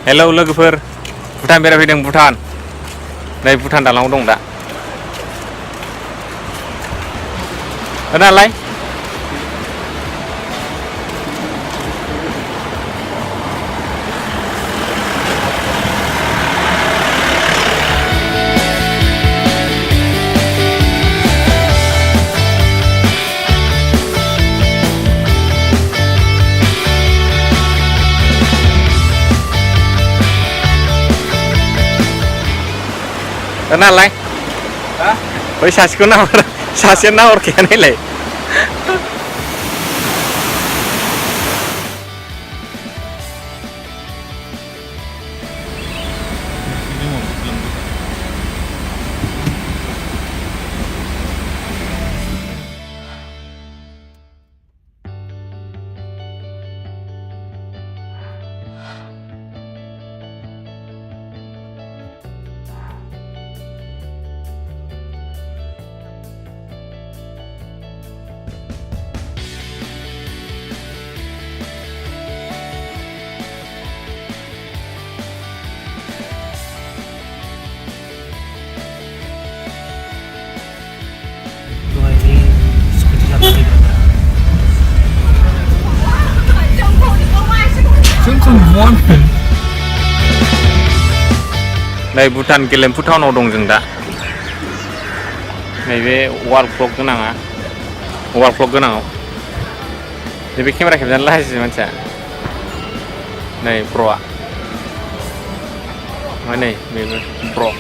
hello लोगोफोर भुटान बेरायफैदों भुटान नै भुटान दालाङाव दं दा नालाय नालाय बै सासेखौ नाहर सासेया नाहरखाया नायलाय नै भुटान गेलेम्फु टाउनाव दं जों दा नैबे वाल क्लक गोनाङा वाल क्लक गोनाङाव नैबे केमेरा खेबजानो लाजियो मानसिया नै प्र'आ ओमफ्राय नै बेबो प्र'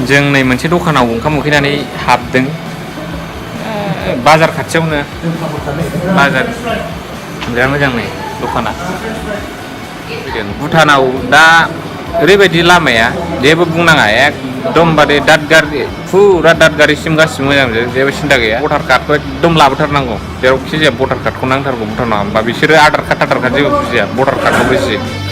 जों नै मोनसे दखानाव ओंखाम उखैनानै हाबदों बाजार खाथियावनो बाजार बिराद मोजां नै दखाना भुटानाव दा ओरैबायदि लामाया जेबो बुंनाङा एकदमबारे दादगारि फुरा दादगारिसिम गासिबो मोजां जेबो सिन्था गैया भटार कार्डखौ एकदम लाबोथारनांगौ जेरावखि जाया भटार कार्डखौ नांथारगौ भुटानाव होमबा बिसोरो आधार कार्ड जेबो बुजिया भटार कार्डखौ बुजियो